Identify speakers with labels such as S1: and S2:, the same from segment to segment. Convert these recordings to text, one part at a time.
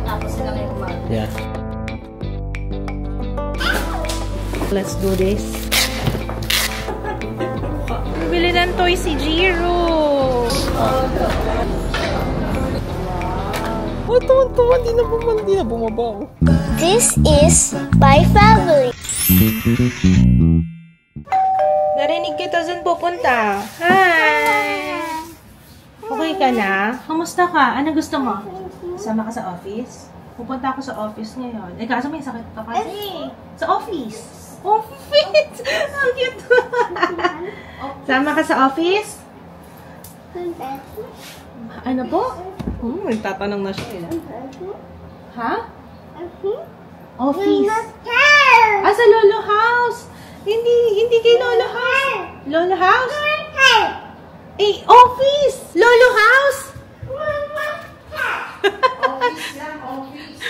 S1: matapos sila ngayong umaga.
S2: Yeah. Let's do this. Bili ng toy si Jiro. Tuwan-tuwan, hindi na bumaba.
S3: This is my family.
S2: Narinig kita saan pupunta. Hi! Okay ka na? Kamusta ka? Ano gusto mo? Sama ka sa office? Pupunta ako sa office ngayon. Eh, kaso may sakit ka kasi. Sa office. Office! Ang cute. Sama ka sa office? Ano po? Nagtatanong na siya. Ha? Office. Ah, sa Lolo House. Hindi kay Lolo House. Lolo House? Eh, office. Lolo House.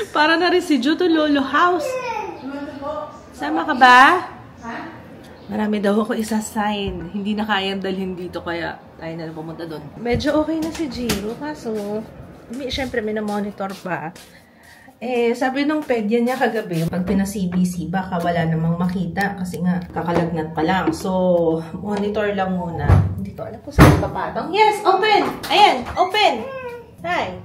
S2: Para na rin si Ju to Lolo House. Sama ka ba? Marami daw ako isa-sign. Hindi na kayang dalhin dito kaya tayo na pumunta doon. Medyo okay na si Jiro kaso syempre may na-monitor pa. Eh, sabi nung pedya niya kagabi, pag pina-CBC, baka wala namang makita kasi nga kakalagnat pa lang. So, monitor lang muna. Hindi ko alam kung saan papatong. Yes! Open! Ayan! Open! Hi!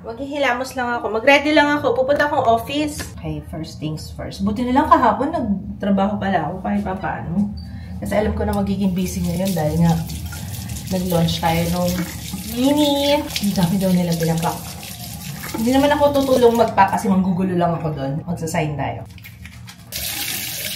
S2: Maghihilamos lang ako. Mag-ready lang ako. Pupunta akong office. Okay, first things first. Buti na lang kahapon, nagtrabaho pala ako kahit pa paano. Kasi alam ko na magiging busy ngayon dahil nga nag-launch tayo nung mini. Ang dami daw nilang pinapak. Hindi naman ako tutulong magpack kasi manggugulo lang ako doon. Magsasign tayo.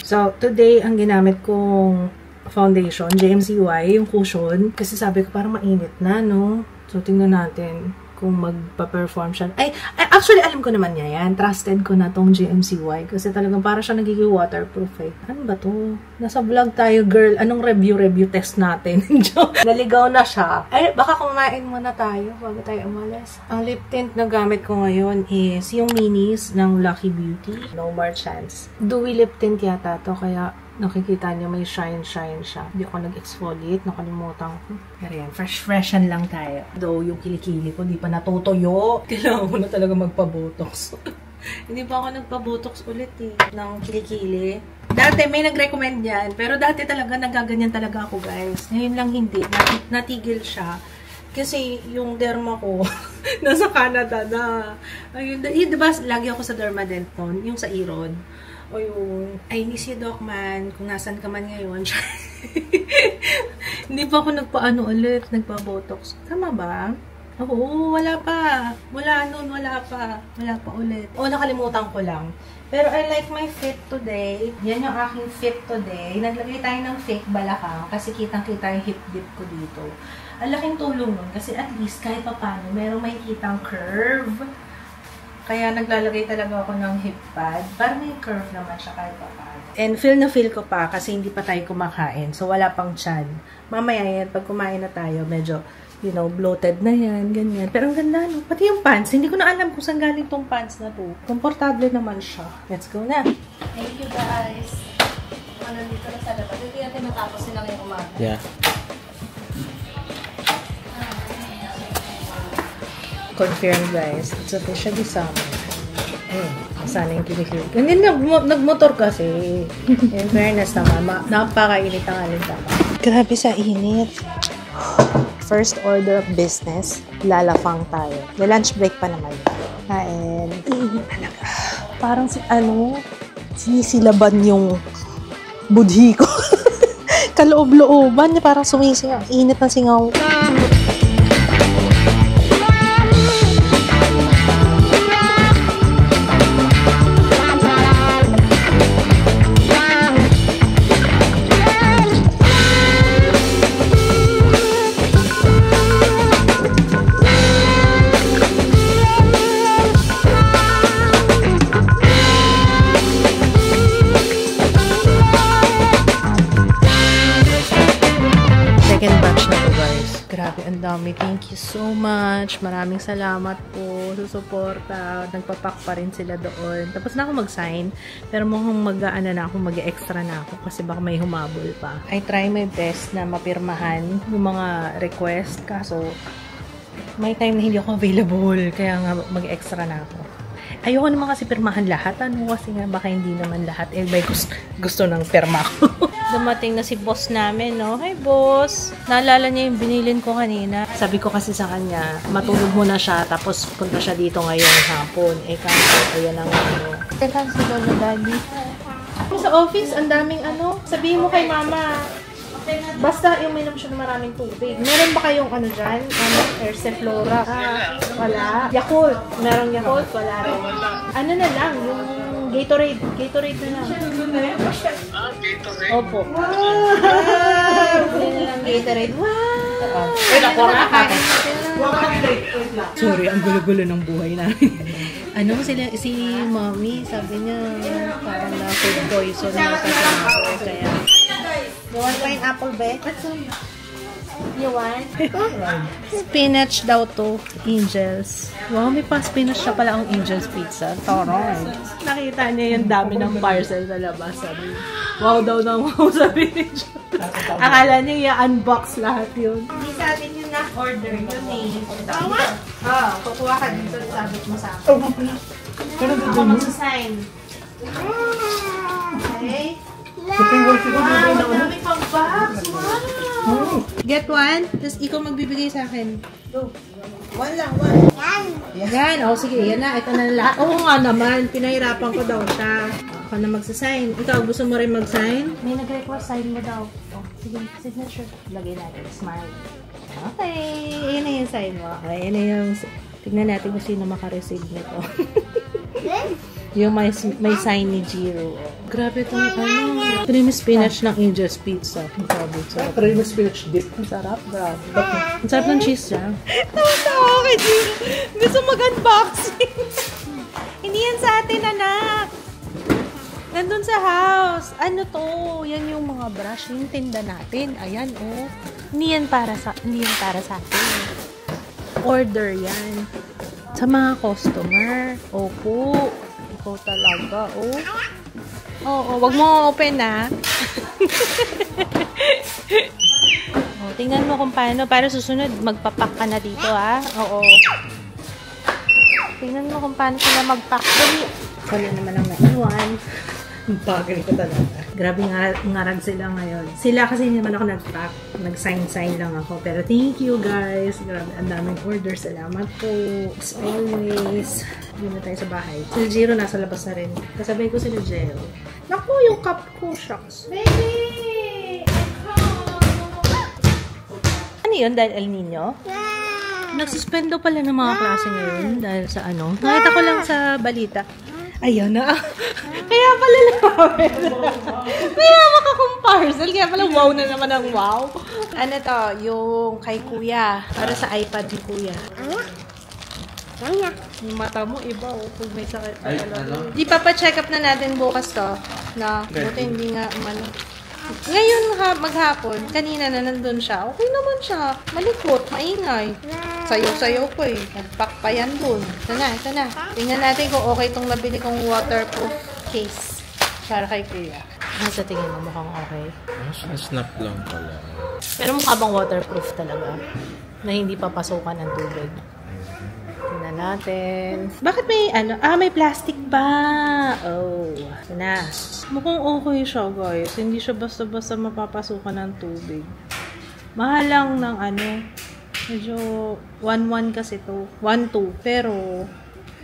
S2: So, today, ang ginamit kong foundation, JMCY, yung cushion. Kasi sabi ko, parang mainit na, no? So, tingnan natin kung magpa-perform siya. Ay, actually, alam ko naman niya yan. Trusted ko na tong JMCY. Kasi talagang para siya nagiging waterproof eh. Ano ba to? Nasa vlog tayo, girl. Anong review test natin? Naligaw na siya. Ay, baka kumain muna tayo bago tayo umalis. Ang lip tint na gamit ko ngayon is yung minis ng Lucky Beauty. No More Chance. Dewy lip tint yata to. Kaya nakikita niyo may shine siya. Hindi ako nag-exfoliate. Nakalimutan ko. Pero yan, fresh-freshan lang tayo. Though yung kilikili ko, di pa natutuyo. Kailangan ko na talaga magpa-botox. Hindi pa ako nagpa-botox ulit eh. Ng kilikili. Dati may nag-recommend yan. Pero dati talaga nagaganyan talaga ako guys. Ngayon lang hindi. Natigil siya. Kasi yung derma ko, nasa Canada na. Ayun, diba lagi ako sa Dermadenton, yung sa Irod. O yung, I miss you, Doc Man, kung nasan ka man ngayon. Hindi pa ako nagpa-ano ulit, nagpa-botox. Tama ba? Oo, wala pa. Wala pa ulit. O, nakalimutan ko lang. Pero I like my fit today. Yan yung aking fit today. Naglagay tayo ng fake balakang kasi kitang-kita yung hip dip ko dito. Ang laking tulong nun kasi at least kahit pa paano, merong makikitang curve. Kaya naglalagay talaga ako ng hip pad. Para may curve naman siya kahit pa paano. And feel na feel ko pa kasi hindi pa tayo kumakain. So wala pang tiyan. Mamaya yan, pag kumain na tayo, medyo, you know, bloated na yan, ganyan. Pero ang ganda, no? Pati yung pants. Hindi ko na alam kung saan galing tong pants na to. Komportable naman siya. Let's go na.
S1: Thank you guys. Nandito na sa labas. Hindi natin matapos sila ngayong umaga.
S2: Yeah. Confirm guys, it's officially summer. Sana yung kinikili. Hindi, nagmotor kasi. In fairness naman, napakainit ang alintang. Grabe sa init. First order of business, lalafang tayo. May lunch break pa naman. Kain. Init talaga. Parang sinisilaban yung budhi ko. Kaloob-looban, parang sumisingaw. Init ng singaw. Second batch na to guys. Grabe, ang dami. Thank you so much. Maraming salamat po sa suporta. Nagpapak pa rin sila doon. Tapos na ako mag-sign. Pero mukhang mag-aana na ako, mag-extra na ako kasi baka may humabol pa. I try my best na mapirmahan yung mga request. Kaso, may time na hindi ako available. Kaya nga mag-extra na ako. Ayoko naman kasi pirmahan lahat. Ano kasi nga baka hindi naman lahat. Eh, may gusto ng pirma ko. Dumating na si boss namin, no? Hi, boss! Naalala niya yung binilin ko kanina. Sabi ko kasi sa kanya, matulog muna siya, tapos punta siya dito ngayong hapon. Eh, kaso, ayan ang ano. Teka, si Lolo Daddy. Sa office, ang daming ano. Sabihin mo kay mama, basta yung minom siya ng maraming tubig. Meron ba kayong ano dyan? Ano? Erseflora? Wala. Yakult. Merong Yakult? Wala rin. Ano na lang? Yung Gatorade. Gatorade na lang. Gatorade? Opo. Hindi na lang Gatorade. Wow! Sorry, ang gulo-gulo ng buhay namin. Ano sila, si mommy, sabi niya, parang na food poison na kasi ako. Kaya, you want pineapple, Beth? You want? Spinach daw to, Angels. Wow, may pa-spinach na pala ang Angels Pizza. Taray. Nakita niya yung dami ng parcel sa labas. Sabi, wow daw na wow, sabi niya. Akala niya i-unbox lahat yun. Hindi sa atin yung na-order yun eh. Kukuha ka dito, sabit mo sa akin. Ako magsasign. Okay? Wow, dami pang box. Wow. Get one, tapos ikaw magbibigay sa akin. Go. One lang, one. Yan. O, sige, yan na. Ito na lahat. Oo nga naman, pinahirapan ko daw siya. Ako na magsasign. Ikaw, gusto mo rin mag-sign? May nag-request, sign mo daw. O, sige, signature. Lagay natin, smile. Okay, yan na yung sign mo. Okay, yan na yung... Tignan natin kung sino makareceive nito. Yung may sign ni Jiro. Grabe itong ano. Creamy spinach ng Angel's Pizza. Ang sabi.
S4: Creamy spinach dip.
S2: Ang sarap. Grabe. Ang sarap ng cheese siya. Tawa-tawa kay Jiro. Gusto mag-unboxing. Hindi yan sa atin, anak. Nandun sa house. Ano to? Yan yung mga brush. Yung tinda natin. Ayan, oh. Hindi yan para sa atin. Order yan. Sa mga customer. Opo. Ikaw talaga, oh. Oo, wag mo open, ha. Oh, tingnan mo kung paano. Para susunod, magpapak ka na dito, ha. Oo. Tingnan mo kung paano sila magpack. Kali naman ang naiwan. Ang bagal ko talaga. Grabe ngarag sila ngayon. Sila kasi hindi naman ako nag-pack. Nag-sign lang ako. Pero thank you guys. Grabe, ang daming order. Salamat po. As always. Hindi na tayo sa bahay. Si Jiro nasa labas na rin. Kasabay ko sila Jero. Naku, yung cup ko. Shucks. Baby! Ano yun? Dahil El Nino? Nagsuspendo pala ng mga klase ngayon. Dahil sa ano. Nakita ko lang sa balita. Ayan na. Kaya pala namin. May hawak akong parcel. Kaya pala wow na naman ang wow. Ano to? Yung kay kuya. Para sa iPad ni kuya. Yung mata mo iba oh. Kung may sakit na talaga. Di pa pa-check up na natin bukas to. Na, buti hindi nga umano. Ngayon maghapon, kanina na nandun siya. Okay naman siya. Malikot, maingay. Sayo-sayo ko eh. Nagpack pa yan dun. Ito na. Tingnan natin kung okay itong nabili kong waterproof case. Para kay kuya. Ano sa tingin mo? Mukhang okay?
S4: Snap lang pala.
S2: Pero mukha bang waterproof talaga? Na hindi papasukan ng tubig. Tingnan natin. Bakit may ano? May plastic pa. Oh. Ito na. Mukhang okay siya guys. Hindi siya basta-basta mapapasukan ng tubig. Mahal lang ng ano. Medyo 1-1 kasi to. 1-2. Pero,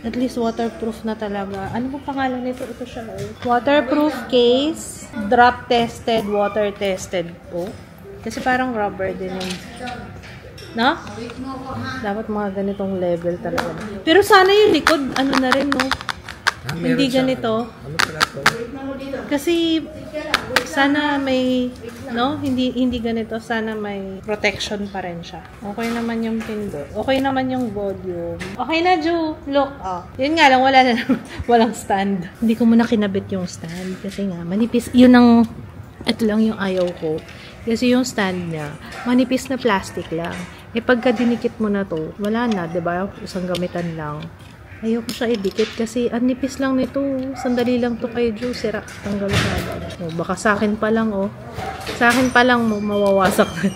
S2: at least waterproof na talaga. Ano po pangalan nito? Ito siya. Waterproof case. Drop tested. Water tested po. Kasi parang rubber din yung... No? Dapat mga ganitong level talaga. Pero sana yung likod, ano na rin, no? Hindi ganito. Kasi sana may hindi ganito, sana may protection pa rin siya. Okay naman yung pindot. Okay naman yung volume. Okay na, Ju. Look. Yun nga lang, walang stand. Hindi ko muna kinabit yung stand kasi nga manipis. Ito lang yung ayaw ko. Kasi yung stand niya, manipis na plastic lang. Pagka dinikit mo na to, wala na, 'di ba? Isang gamitan lang. Ayoko siya idikit kasi ang nipis lang nito. Sandali lang to kay Ju. Sira. Tanggal na. Baka sa akin pa lang, Sa akin pa lang mawawasak na.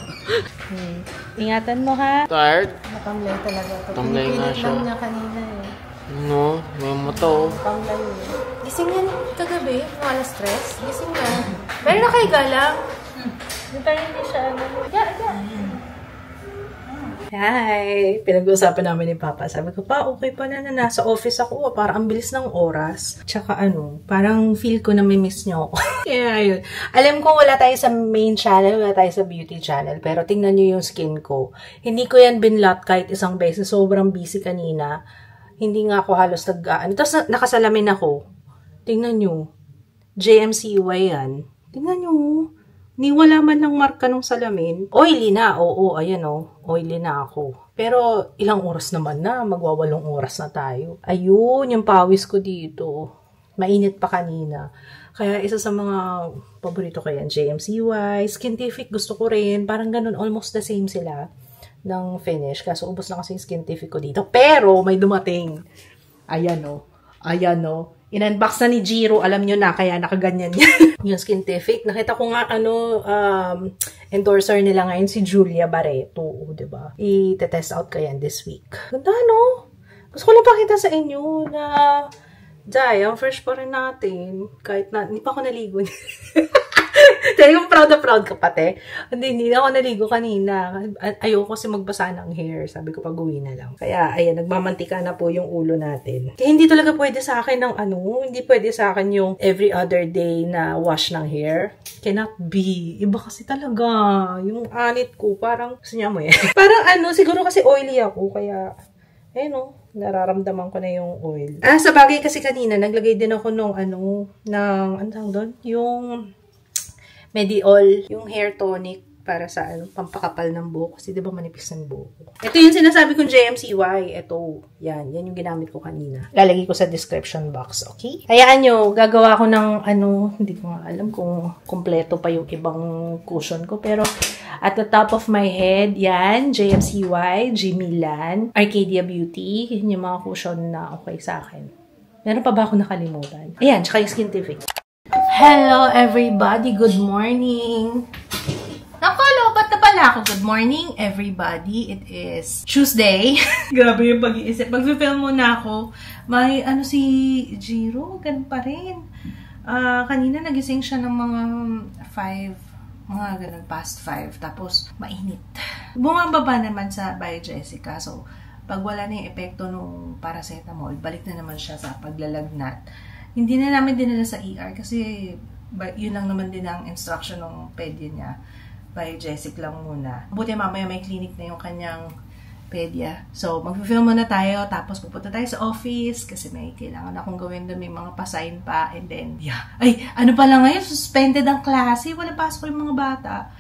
S2: Ingatan mo, ha?
S4: Tired?
S1: Nakamlay talaga ito.
S4: Tamlay nga siya.
S1: Lang niya kanina eh.
S4: No, may mata.
S1: Nakamlay eh. Gising yan kagabi, mga alas 3. Gising na. Pero nakahiga lang. Pero hindi siya ano.
S2: Hi! Pinag-uusapan namin ni Papa. Sabi ko, pa, okay pa na nasa office ako. Parang ang bilis ng oras. Tsaka parang feel ko na may miss niyo ako. Kaya yun. Alam ko wala tayo sa main channel, wala tayo sa beauty channel. Pero tingnan niyo yung skin ko. Hindi ko yan binlot kahit isang beses. Sobrang busy kanina. Hindi nga ako halos Tapos nakasalamin ako. Tingnan niyo. JMCY yan. Tingnan niyo. Ni wala man lang marka ng salamin. Oily na. Oo, ayan oily na ako. Pero ilang oras naman na. Magwawalong oras na tayo. Ayun, yung pawis ko dito. Mainit pa kanina. Kaya isa sa mga paborito ko yan, JMCY, Skintific, gusto ko rin. Parang ganun, almost the same sila ng finish. Kaso ubos na kasi yung Skintific ko dito. Pero may dumating. Ayan o. In-unbox na ni Jiro, alam nyo na, kaya nakaganyan yan. Yung Skintific. Nakita ko nga, endorser nila ngayon, si Julia Barreto. Diba? I-test out ko yan this week. Ganda, no? Gusto ko lang pakita sa inyo na, ang fresh pa rin natin. Kahit na, hindi pa ako naligo. Dahil kung proud na proud ka pati. Hindi na ako naligo kanina. Ayoko kasi magbasa ng hair. Sabi ko pag-uwi na lang. Kaya, ayan, nagmamantika na po yung ulo natin. Kaya hindi talaga pwede sa akin ng hindi pwede sa akin yung every other day na wash ng hair. Cannot be. Iba kasi talaga. Yung anit ko, parang, gusto niya mo yan. Parang siguro kasi oily ako. Kaya, nararamdaman ko na yung oil. Sa bagay kasi kanina, naglagay din ako nung yung Mediol, yung hair tonic para sa pampakapal ng buhok. Kasi diba manipis ng buhok. Ito yung sinasabi kong JMCY. Ito, yan yung ginamit ko kanina. Lalagay ko sa description box, okay? Hayaan nyo, gagawa ko ng hindi ko nga alam kung kompleto pa yung ibang cushion ko. Pero at the top of my head, yan, JMCY, Jimilan, Arcadia Beauty. Yun yung mga cushion na okay sa akin. Meron pa ba ako nakalimutan? Ayan, tsaka yung Skintific. Hello everybody, good morning! Nakalobat na pala ako. Good morning everybody, it is Tuesday. Grabe yung pag-iisip. Mag-film muna ako. May si Jiro, ganun pa rin. Kanina nagising siya ng mga 5, past 5. Tapos mainit. Bumababa naman sa By Jessica. So, pag wala na yung epekto ng paracetamol, balik na naman siya sa paglalagnat. Hindi na namin dinala sa ER kasi yun lang naman din ang instruction ng pedya niya. By Jessica lang muna. Buti mamaya may clinic na yung kanyang pedya. So, mag-film muna tayo. Tapos pupunta tayo sa office kasi may kailangan akong gawin doon. May mga pasign pa. And then, Ay, pala ngayon? Suspended ang klase. Wala pasok yung mga bata.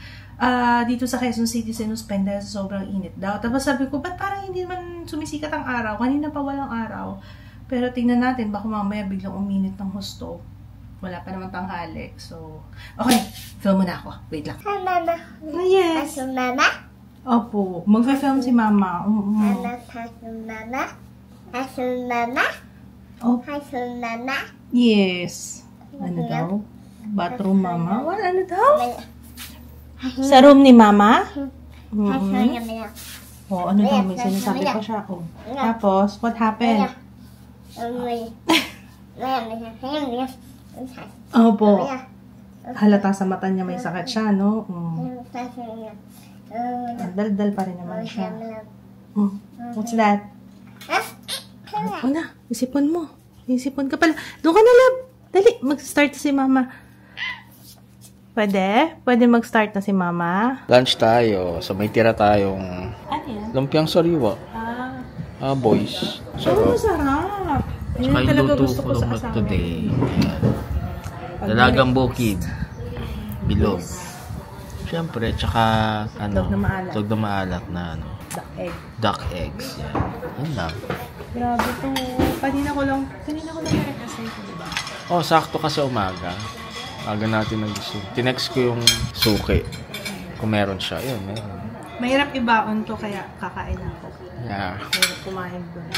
S2: Dito sa Quezon City, sinuspend dahil sa sobrang init daw. Tapos sabi ko, ba't parang hindi naman sumisikat ang araw? Kanina pa walang araw. Pero tingnan natin, baka mamaya biglang uminit ng husto. Wala pa naman tanghali. So, okay. Film muna ako. Wait lang.
S3: Hi, Mama.
S2: Yes.
S3: Hi, Mama.
S2: Opo. Mag-film si Mama.
S3: Mama. Hi, Mama. Hi, Mama.
S2: Oh.
S3: Hi, Mama.
S2: Yes. Ano daw? Bathroom Mama? Ano daw? Sa room ni Mama?
S3: Hi, Mama.
S2: Oh, ano daw? May sinasabi pa siya. Oh. Tapos, what happened? Opo. Halata sa mata niya may sakit siya, no? Dal-dal pa rin naman siya. What's that? Na, isipon mo. Isipon ka pala. Doon ka na, lab. Dali, mag-start si Mama. Pwede? Pwede mag-start na si Mama?
S4: Lunch tayo. So may tira tayong lumpiang sariwa. Boys.
S2: Oh, masarap.
S4: Tsaka yung luto ko today. Dalagang bukid. Bilog. Siyempre, tsaka tog na maalat na duck eggs. Yan. Yan lang.
S2: Grabe to. Kanina ko lang na-request ko, diba?
S4: Oh, sakto kasi umaga. Aga natin nagising. Tinext ko yung suki. Kung meron siya. Yun, meron.
S2: Mahirap ibaon to kaya kakain ako.
S4: Yeah.
S2: Mahirap kumain doon.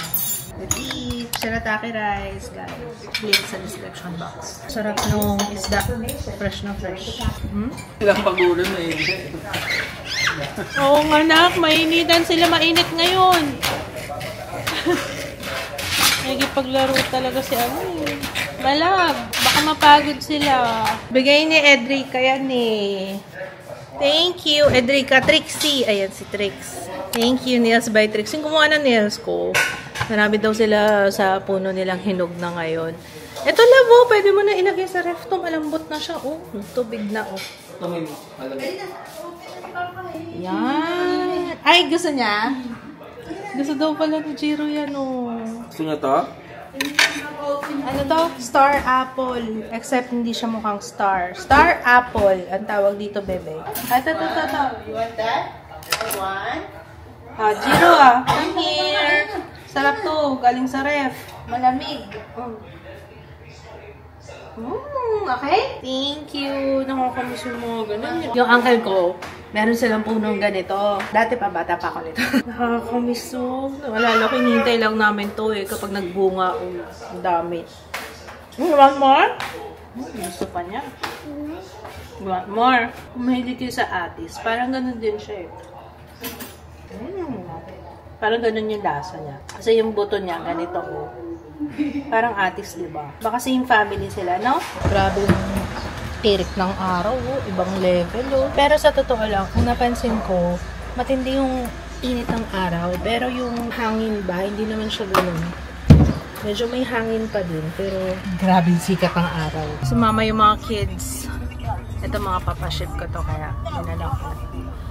S2: Let's eat shirataki rice, guys. Link sa description box. Sarap nung isda. Fresh na fresh.
S4: Ilang pagulo na eh.
S2: Oo nga, anak. Mainitan sila. Mainit ngayon. Nagipaglaro talaga si Malab. Baka mapagod sila. Bigay ni Edrica yan eh. Thank you, Edrica. Trixie. Ayan si Trix. Thank you, Nails by Trix. Yung gumawa ng nails ko. Marami daw sila sa puno nilang hinog na ngayon. Ito labo. Pwede mo na ilagay sa ref to. Malambot na siya. Oh, tubig na oh. Yan. Ay, gusto niya? Gusto daw pala ni Jiro yan oh.
S4: Gusto niya to?
S2: Ano to? Star apple. Except hindi siya mukhang star. Star apple. Ang tawag dito, bebe. Ito. You want that? I want. Jiro come here. Sarap to. Galing sa ref. Malamig. Okay? Thank you. Nakakamiss yung mga ganun. Yung uncle ko, meron silang punong ganito. Dati pa, bata pa ako nito. Nakakamiss to. Naalala ko, hinihintay lang namin to eh. Kapag nagbunga, ang dami. Want more? Gusto pa niya. Want more? Mahilig yun sa atis. Parang ganun din siya eh. Parang ganun yung lasa niya. Kasi yung buto niya, ganito oh. Parang atis, diba? Baka same family sila, no? Grabe yung tirik ng araw, oh. Ibang level, oh. Pero sa totoo lang, kung napansin ko, matindi yung init ng araw. Pero yung hangin ba, hindi naman siya ganun. Medyo may hangin pa din, pero grabe yung sikat ng araw. Sumama yung mga kids. Ito mga papaship ko to, kaya dinala ko.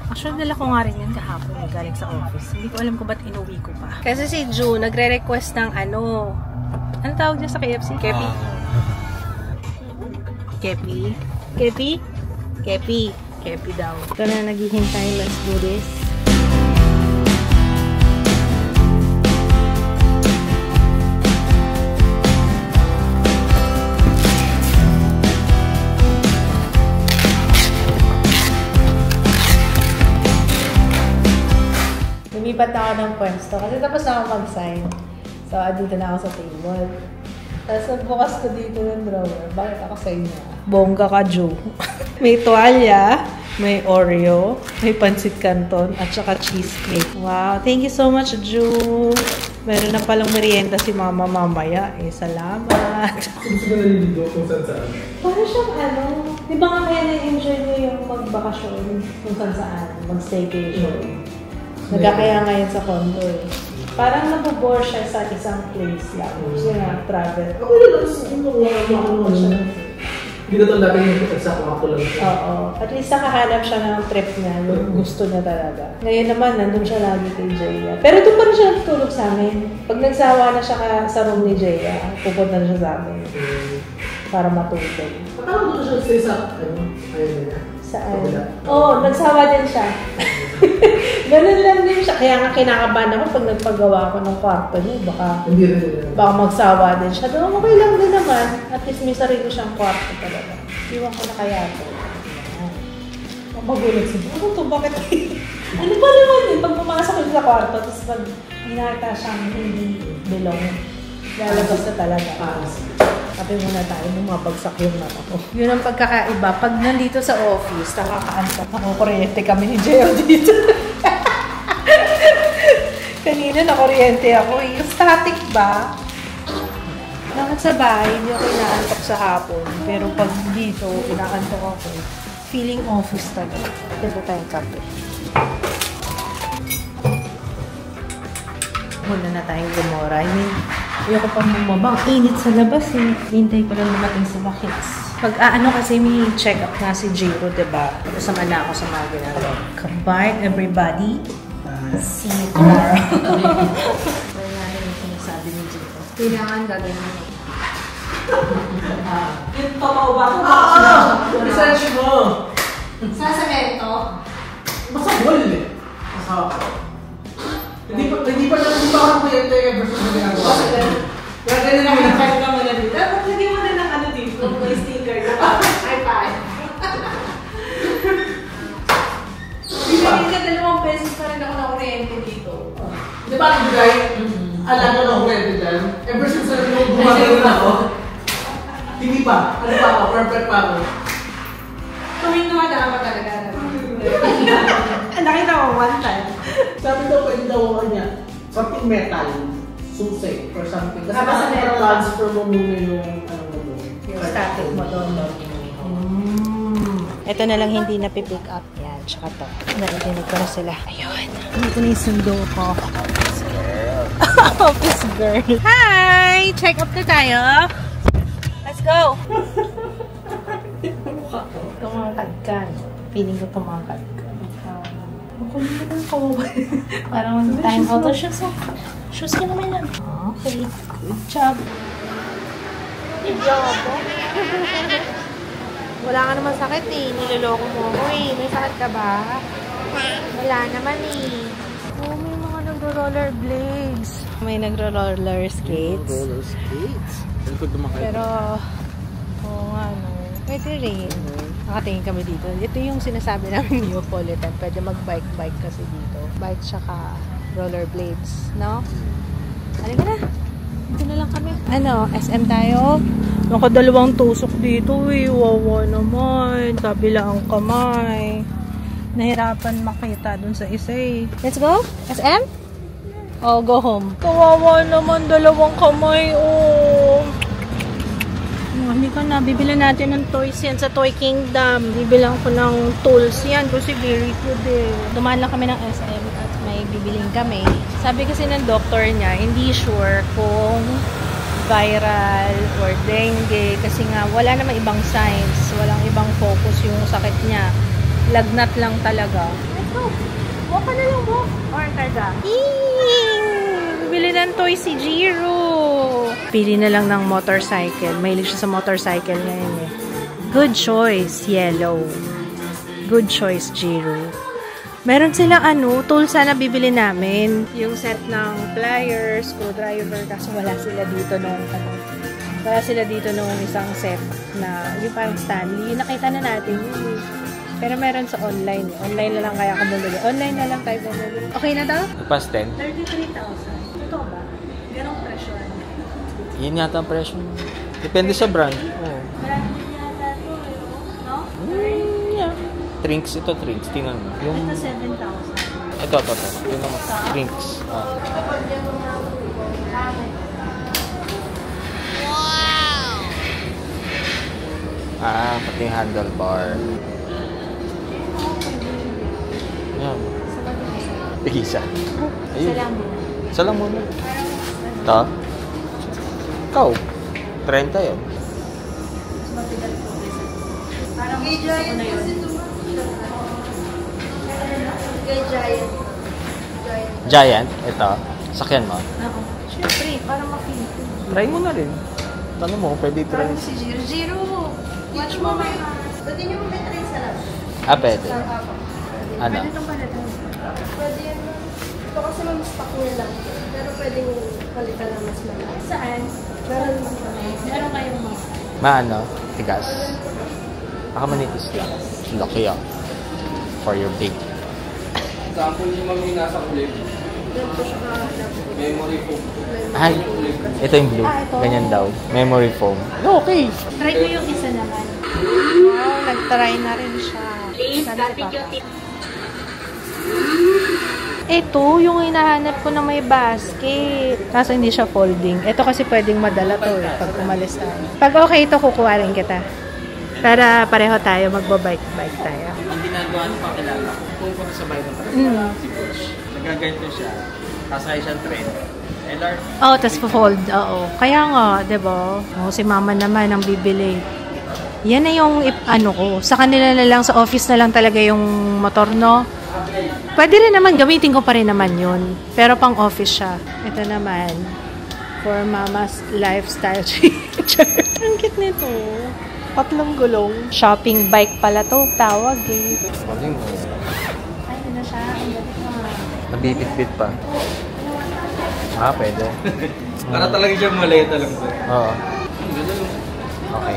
S2: Actually, dala ko nga rin yan kahapon galing sa office. Hindi ko alam kung ba't inuwi ko pa. Kasi si Ju, nagre-request ng ano tawag niya sa KFC? Kepi? Kepi? Kepi? Kepi. Kepi daw. Ito na naghihintay. Let's do this. Lumipat ako ng pwesto kasi tapos na ako mag-sign. So, dito na ako sa table. Tapos, nagbukas ko dito ng drawer. Bakit ako sa inyo? Bongga ka, Ju. May tuwalya, may Oreo, may pancit canton, at saka cheesecake. Wow! Thank you so much, Ju. Meron na palang merienda si Mama mamaya. Salamat.
S5: Gusto ko naliligo kung saan.
S2: Para siyang di ba nga kaya na-enjoy niyo yung magbakasyon kung saan? Mag-staycation. Nagkakaya ngayon sa condo eh. Parang nabubore siya sa isang place lang. Gusto nga, travel.
S5: Ako lang, hindi na ito lagi yung sa kwarto lang siya.
S2: Oo. At least nakahanap siya ng trip niya. Yung gusto niya talaga. Ngayon naman, nandun siya lagi kay Jaya. Pero doon pa rin siya natutulog sa amin. Pag nagsawa na siya sa room ni Jaya, pupunta na siya sa amin. Para matulog.
S5: Patawag doon siya stay sa, ayun na.
S2: Saan? Oo, nagsawa din siya. Ganun lang din siya. Kaya nga kinakabahan ako pag nagpagawa ako ng kwarto niya. Baka magsawa din siya. Doon okay lang din naman. At least may sarili siyang kwarto talaga. Iwan ko na kaya ito. Magulat siya. Ano to? Bakit? Ano ba naman eh? Pag pumasok ko sa kwarto, tapos pag hinakita siyang hindi belong, lalabas na talaga. Sabi muna tayo, bumabagsak yung mata ko. Yun ang pagkakaiba. Pag nandito sa office, nakakaantok. Nakukuryente kami ni Jeo dito. Kanina nakuryente ako. Yung static ba? Bakit sa bahay, hindi ako inaantok sa hapon. Pero pag dito, inaantok ako. Feeling office talaga. Dito tayong kape. Muna na tayong gumora. Ayoko pa bumaba. Init sa labas eh. Hintay ko lang dumating sa bakits. Pag-aano kasi may check-up nga si Jiro, diba? Kasama na ako sa mga ginagawa. Goodbye, everybody. See you tomorrow. Kaya nga yung sinasabi ni Jiro. Kailangan gagawin mo. Yung totoo ba?
S5: Research mo!
S2: Sa semento?
S5: Basta wall eh. Hindi pa ako kuyente versus na ginagawa. Kaya ganyan namin na kahit ka muna dito. Dapat lagyan mo na ng ano dito. May sticker na pa. High five.
S2: Hindi ka 2 pesos pa rin ako na kuryente dito.
S5: Di ba ang bigay? Alam mo na kuryente dyan. Ever since na gumagano na ako. Hindi pa. Ano pa ako? Perfect pa ako.
S2: Tuwing naman na talaga. Nakita ko one time.
S5: Sabi daw, pwede daw ako niya. Something metal. Susi or something. Kasi parang transfer mo muna yung ano mo doon.
S2: Yung static mo doon. Ito na lang hindi napipick up. Yan, tsaka to. Narinig ko na sila. Ayun. Ito na yung sundo ko. Office girl. Office girl. Hi! Check up na tayo. Let's go! Tumakad ka. Feeling ko tumakad ka. Makulit na lang kawawa. Parang time out of shoes. Shoes ka naman lang. Okay. Good job. Good job. Wala ka naman sakit eh. Niloloko mo ako eh. May sakit ka ba? Wala naman eh. Oh, may mga nagro-rollerblades. May nagro-roller skates.
S4: Roller skates.
S2: Pero, oo nga no. Pwede rin. Nakatingin kami dito. Ito yung sinasabi namin Neapolitan. Pwede mag-bike kasi dito. Bike tsaka rollerblades. No? Halika na. Dito na lang kami. Ano, SM tayo? Nakadalawang tusok dito eh. Wawa naman. Kabila ang kamay. Nahirapan makita dun sa isa eh. Let's go? SM? Oh, go home. Kawawa naman. Dalawang kamay. Oh. Halika na. Bibilan natin ng toys yan sa Toy Kingdom. Bibilang ko ng tools yan. Kasi very good eh. Dumaan lang kami ng SM at may bibiling kami. Sabi kasi ng doctor niya, hindi sure kung viral or dengue kasi nga wala namang ibang signs, walang ibang focus yung sakit niya. Lagnat lang talaga. Let's go. Walk ka na lang, walk. Or karga. Bili ng toy si Jiro. Pili na lang ng motorcycle. Mahilig siya sa motorcycle ngayon eh. Good choice, yellow. Good choice, Jiro. Meron silang tools sana bibili namin. Yung set ng pliers, screwdriver, kasi wala sila dito nung isang set na yung parang Stanley. Yung nakita na natin yun. Pero meron sa online. Online na lang kaya ako bumili. Online na lang tayo bumili. Okay na daw?
S4: Pas 10?
S2: 33,000. Totoo ba? Ganong presyo.
S4: Yun yata ang presyo. Depende sa brand. Oh.
S2: Brand din yata ito. No?
S4: Yeah. Trinks ito, Trinks. Tingnan mo. Yung...
S2: Ito 7,000.
S4: Ito. Yung naman. Trinks. Ah.
S3: Wow!
S4: Pati yung handlebar. Yan. Isa. Ayun. Salam muna. Ito? Ikaw. 30 yan.
S2: Parang gusto ko na yun.
S4: Giant. Ito. Sakyan mo.
S2: Oo. Siyempre, para ma-feel ko.
S4: Try mo na rin. Tanong mo, pwede try.
S2: Parang si Jiro. Jiro! Watch mo may... Pwede nyo may try sa lab.
S4: Pwede. Ano?
S2: Pwede itong palitan. Pwede yan. Ito kasi mag-stock nyo lang. Pero pwede palitan na mas malaki. Saan? Meron kayong mga...
S4: Maano? Tigas. Baka manipis lang. Laki yan. For your big.
S5: Example yung mga nasa kulay. Memory foam.
S4: Ay, ito yung blue.
S2: Ito.
S4: Ganyan daw. Memory foam. No, okay.
S2: Try ko yung isa naman. Wow, nag-try na rin siya. Ito, yung hinahanap ko na may basket. Kaso hindi siya folding. Ito kasi pwedeng madala to eh, pag umalis tayo. Pag okay ito, kukuha rin kita. Para pareho tayo, magbabike-bike tayo.
S5: Ang ginagawa niyo pa kilala ko. Kung sa bahay ng si Coach. Nagaganto siya. Kasay siyang train. LRT.
S2: Oh, tas po-fold. Oo. Kaya nga, diba? Oh, si mama naman ang bibili. Yan na yung ko. Sa kanila na lang, sa office na lang talaga yung motor, no? Pwede rin naman, gamitin ko pa rin naman yun. Pero pang office siya. Ito naman, for mama's lifestyle changer. Ang cute nito. Tatlong gulong. Shopping bike pala to, tawag eh.
S4: Maling mo.
S2: Ay, ano siya? Ang gabi ko.
S4: Nabibit-bit pa. Pwede.
S5: Para talaga siya maleta lang po.
S4: Oo. Okay.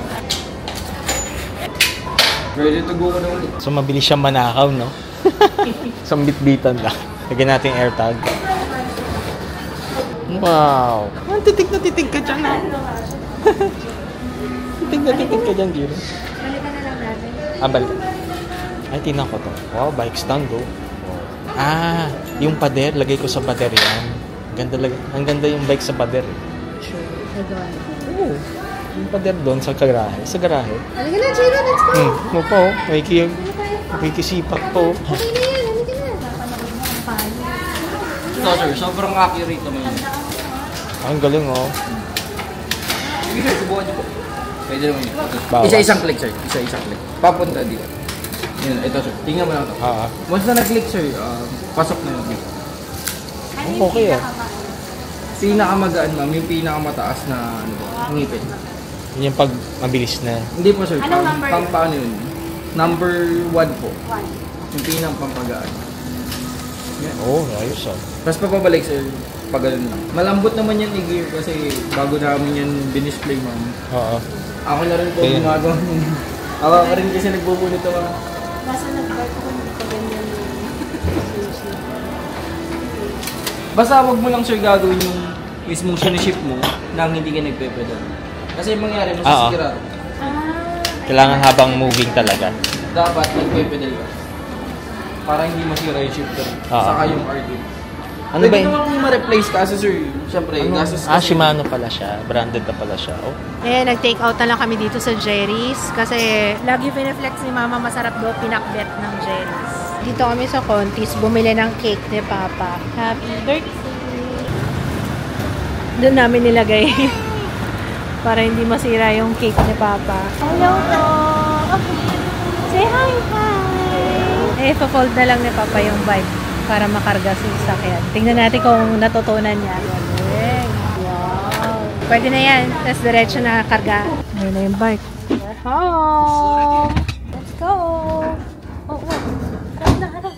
S5: Ready to go na ulit.
S4: So, mabilis siyang manakaw, no? So, bit-bitan lang. Lagyan natin yung AirTag. Wow! Titig na titig ka dyan, ha? Titig na titig ka dyan, Jiro.
S2: Balikan na lang natin.
S4: Balik. Ay, tinan ko to. Wow, bike stand, oh. Wow. Ah, yung pader. Lagay ko sa pader yan. Ang ganda yung bike sa pader.
S2: Sure. Nagawa na.
S4: Oo. Yung pader doon sa garahe. Sa garahe.
S2: Halika na, Jiro. Let's go.
S4: Mo po. Makikisipak po.
S2: Okay na yan. Halika na.
S6: Ito sir, sobrang accurate naman yun.
S4: Ang galing oh.
S6: Sige sir, subukan niyo po. Pwede naman yun.
S4: Bawas.
S6: Isa-isang click sir, isa-isang click. Papunta dito. Yun, ito sir, tingnan mo lang ito. Once na nag-click sir, pasok na yun.
S4: Okay ah.
S6: Pinakamagaan ma'am, yung pinakamataas na ngipin.
S4: Yun yung pag mabilis na.
S6: Hindi po sir, pang paano yun? Number 1 po. Yung pinakampagaan.
S4: Oo, ayos ah.
S6: Tapos papabalik sir, pag ganun lang. Malambot naman yan i-gear kasi bago namin yan binisplay ma'am.
S4: Oo.
S6: Ako na rin po gumagawa nun. Ako rin kasi nagbubunot ako.
S2: Basta nag-bike ako dito ganyan.
S6: Basta wag mo lang sir gagawin yung mismong siniship mo nang hindi ka nagpe-pedal. Kasi mangyari mo sa sikira.
S4: Kailangan habang moving talaga.
S6: Dapat nagpe-pedal ka. Para hindi masira yung shifter. Saka yung RD.
S4: Ano ba
S6: yun?
S4: yun?
S6: Pwede naman ma-replace kasi sir. Siyempre, gasos kasi.
S4: Shimano pala siya. Branded na pala siya. Oh.
S2: Nag-take out na lang kami dito sa Jerry's kasi lagi pineflex ni Mama masarap daw pinakbet ng Jerry's. Dito kami sa Contis, bumili ng cake ni Papa. Happy birthday! Doon namin nilagay para hindi masira yung cake ni Papa. Hello po! Say hi! Pa-fold na lang ni Papa yung bike para makarga sa sasakyan. Tingnan natin kung natutunan niya. Wow! Pwede na yan. Tapos diretso na karga. Ayun na yung bike. We're home! Let's go! Harap.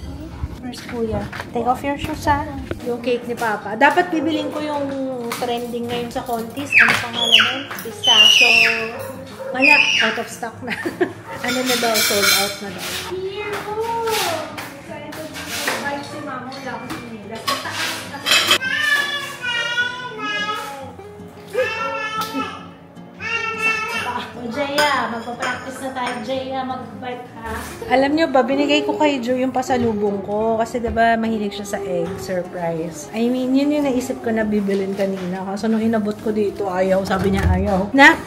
S2: Where's Kuya? Take off your shoes, ha? Yung cake ni Papa. Dapat bibilin ko yung trending ngayon sa Contis. Ano pangalan nun? Pistachio. Wala. Out of stock na. Ano na daw? Sold out na daw. Here! Si Mama, wala ko sinilas. O Jaya, magpa-practice na tayo. Jaya, mag-bike ha. Alam nyo ba, binigay ko kay Joe yung pasalubong ko. Kasi diba, mahilig siya sa egg surprise. I mean, yun yung naisip ko na bibilin kanina. Kaso nung inabot ko dito, ayaw. Sabi niya, ayaw. Na,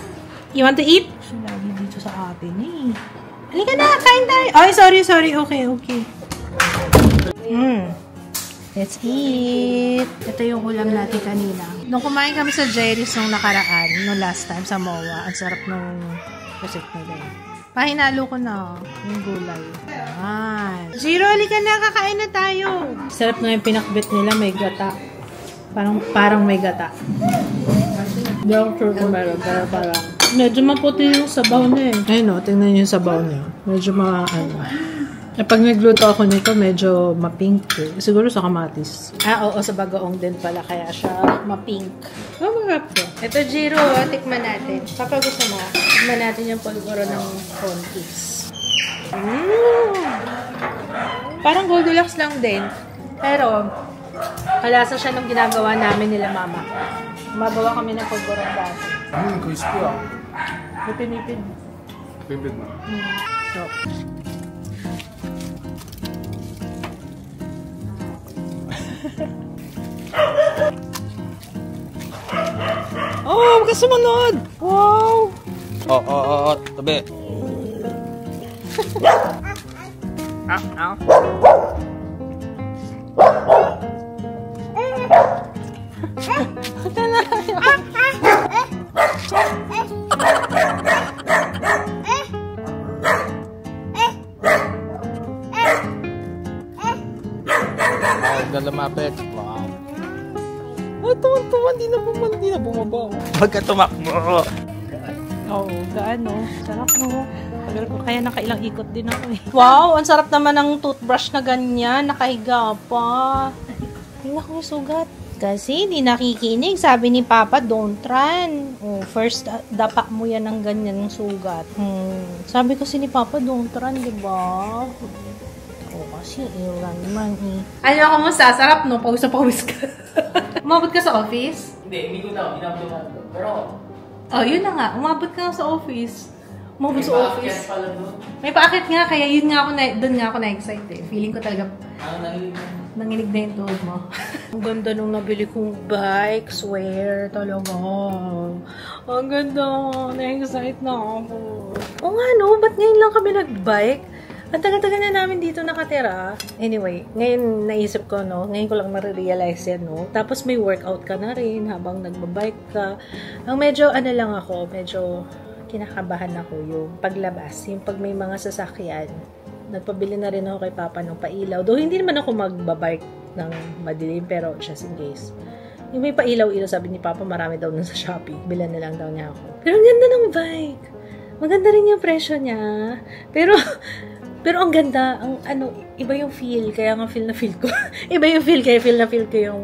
S2: you want to eat? So, lagi dito sa atin eh. Halika na, kain tayo. Ay, sorry. Okay. Let's eat. Ito yung ulam natin kanina. Nung kumain kami sa Jerry's nung nakaraan, nung last time sa MOA, ang sarap nung pusit nila. Pahinalo ko na yung gulay. Ayan. Zero, halika na, kakain na tayo. Sarap na yung pinakbit nila, may gata. Parang may gata. Hindi ako sure kung meron, pero parang medyo maputi yung sabaw niya eh. Ayun o, tingnan niyo yung sabaw niya. Medyo pag nagluto ako nito, medyo ma-pink eh. Siguro sa kamatis. Oo, sa bagoong din pala, kaya siya ma-pink. Marap to. Ito, Jiro, tikman natin. Papa, gusto mo? Tikman natin yung pulguro ng Contis. Parang Goldilocks lang din. Pero, kalasa siya nung ginagawa namin nila Mama. Gumagawa kami ng pulguro dati.
S6: Crispy ah.
S2: Pinipid.
S6: Pinipid mo.
S2: So, oh, huwag ka sumunod! Wow!
S4: Tabi. Lumapit. Wow. Tuwan-tuwan, di na bumaba. Pagka tumakbo.
S2: Oo, gaano. Sarap no. Kaya nakailang ikot din ako eh. Wow, ang sarap naman ng toothbrush na ganyan. Nakahiga pa. Tingnan ko yung sugat. Kasi di nakikinig. Sabi ni Papa, don't run. Oh, first, dapa mo yan ng ganyan ng sugat. Sabi kasi ni Papa, don't run, diba? Kasi ilan man eh. Ano ako mo sa sarap no? Pawis ka. Umabot ka sa office?
S6: Hindi ko na. Pero
S2: oh, yun na nga. Umabot ka sa office. Move sa office. May paakit nga, kaya yun nga ako doon nga ako na-excite eh. Feeling ko talaga nanginig na yung tuhod mo. Ang ganda nung nabili kong bike, swear talaga. Ang ganda, na-excite na ako. O nga no, ba't ngayon lang kami nag-bike? Ang tagal-tagal na namin dito nakatira. Anyway, ngayon naisip ko, no? Ngayon ko lang marirealize yan, no? Tapos may workout ka na rin habang nagbabike ka. Ang medyo, lang ako, medyo kinakabahan ako yung paglabas. Yung pag may mga sasakyan. Nagpabili na rin ako kay Papa ng pailaw. Though hindi naman ako magbabike ng madilim, pero just in case. Yung may pailaw-ilaw, sabi ni Papa, marami daw nun sa Shopee. Bilan na lang daw niya ako. Pero ang ganda ng bike. Maganda rin yung presyo niya. Pero ang ganda, iba yung feel, kaya nga feel na feel ko. Iba yung feel, kaya feel na feel ko yung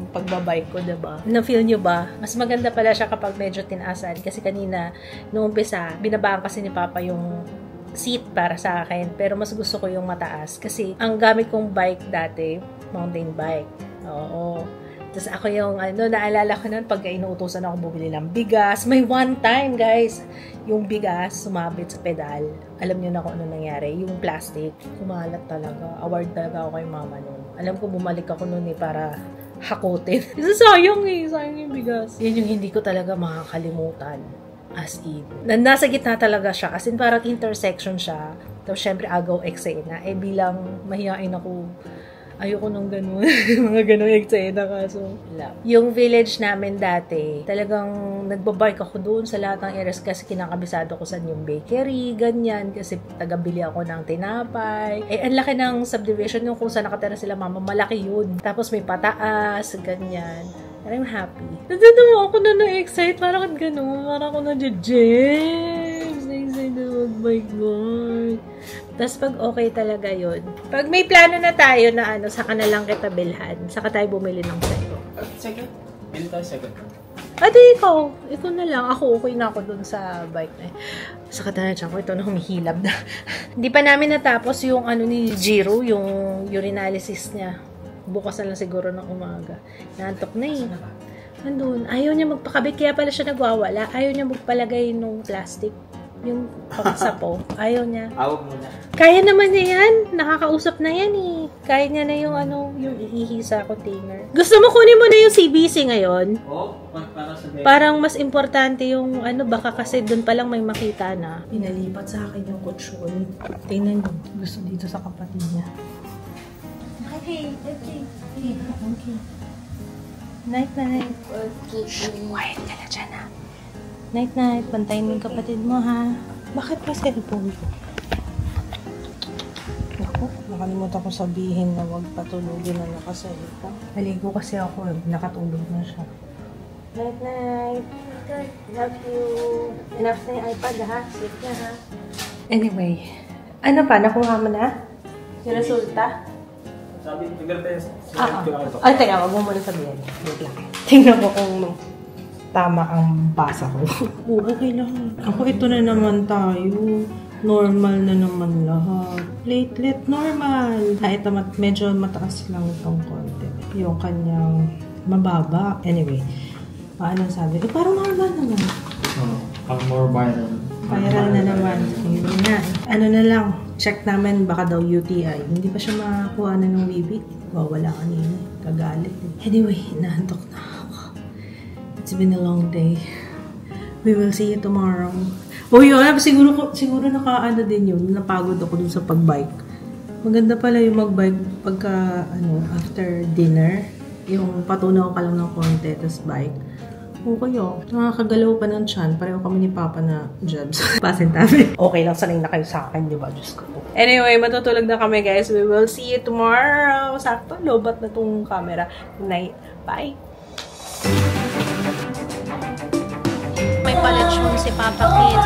S2: pagbabike ko, diba? Na-feel nyo ba? Mas maganda pala siya kapag medyo tinaasan. Kasi kanina, noong umpisa, binabaan kasi ni Papa yung seat para sa akin. Pero mas gusto ko yung mataas. Kasi ang gamit kong bike dati, mountain bike. Oo. Tapos ako yung, naalala ko nun, pagka inuutosan ako bumili ng bigas. May one time, guys, yung bigas sumabit sa pedal. Alam niyo na kung ano nangyari. Yung plastic, kumalat talaga. Award talaga ako kay Mama nun. Alam ko, bumalik ako nun para hakutin. Kasi sayang yung bigas. Yan yung hindi ko talaga makakalimutan. As in. Nasa gitna talaga siya. As in, parang intersection siya. Tapos, syempre, agaw eksena. Bilang mahihain ako, ayoko nung ganun. Mga ganun eksena kaso. Yung village namin dati, talagang nagbabike ako doon sa lahat ng areas kasi kinakabisado ko saan yung bakery, ganyan. Kasi tagabili ako ng tinapay. Ang laki ng subdivision yung kung saan nakatira sila Mama. Malaki yun. Tapos may pataas, ganyan. I'm happy. Nandun ako na na-excite. Parang gano'n. Parang ako na-James. Na-excite na mag-bike. Tapos pag okay talaga yun. Pag may plano na tayo na saka na lang kita bilhan. Saka tayo bumili ng sayo.
S6: Second? Bili tayo second.
S2: Di ikaw. Ikaw na lang. Ako, okay na ako dun sa bike na Saka tayo siya ko. Ito na humihilab na. Hindi pa namin natapos yung ni Jiro, yung urinalysis niya. Bukas na lang siguro ng umaga. Naantok na Andun. Ayaw niya magpakabit. Kaya pala siya nagwawala. Ayaw niya magpalagay nung plastic. Yung pagsapo. Ayaw niya.
S6: Awag muna.
S2: Kaya naman niya yan. Nakakausap na yan Kaya niya na yung yung iihi sa container. Gusto mo kunin mo na yung CBC ngayon?
S6: Para sa
S2: Parang mas importante yung baka kasi doon pa lang may makita na. Pinalipat sa akin yung kutsyon. Tingnan niyo. Gusto dito sa kapatid niya. Okay. Night. Quiet ka na dyan, ha? Night. Bantayin mo yung kapatid mo, ha? Bakit may cellphone ko? Naku, nakalimutan ko sabihin na huwag patulogin na nakasalita. Naligo kasi ako, nakatulog na siya. Night. Good. Love you. Enough na yung iPad, ha? Sleep na, ha? Anyway. Nakuha mo na? Yung resulta?
S6: Sabi, nag-retest.
S2: Teka, wag mo muna sabihin. Wait lang. Tingnan ko kung tama ang basa ko. Okay lang. Ako, ito na naman tayo. Normal na naman lahat. Platelet, normal. Ito, medyo mataas lang itong konti. Yung kanyang mababa. Anyway, paano sabi? Parang normal naman.
S6: Pang more viral.
S2: Viral na naman. Yun nga. Na lang. Check namin, baka daw UTI. Hindi pa siya makakuha na ng baby. Wala kanina. Kagalit. Anyway, naantok na ako. It's been a long day. We will see you tomorrow. Yun. Siguro din yun. Napagod ako dun sa pagbike. Maganda pala yung magbike pagka, after dinner. Yung patunaw ka lang ng konti, tas bike. Okay nakakagalaw pa ng tiyan. Pareho kami ni Papa na jobs. Pasin namin. Okay lang, sanay na kayo sa akin, di ba? Diyos ko. Anyway, matutulog na kami, guys. We will see you tomorrow. Sakto, lobat na tong camera. Good night. Bye! May paletsyon si Papa Kid.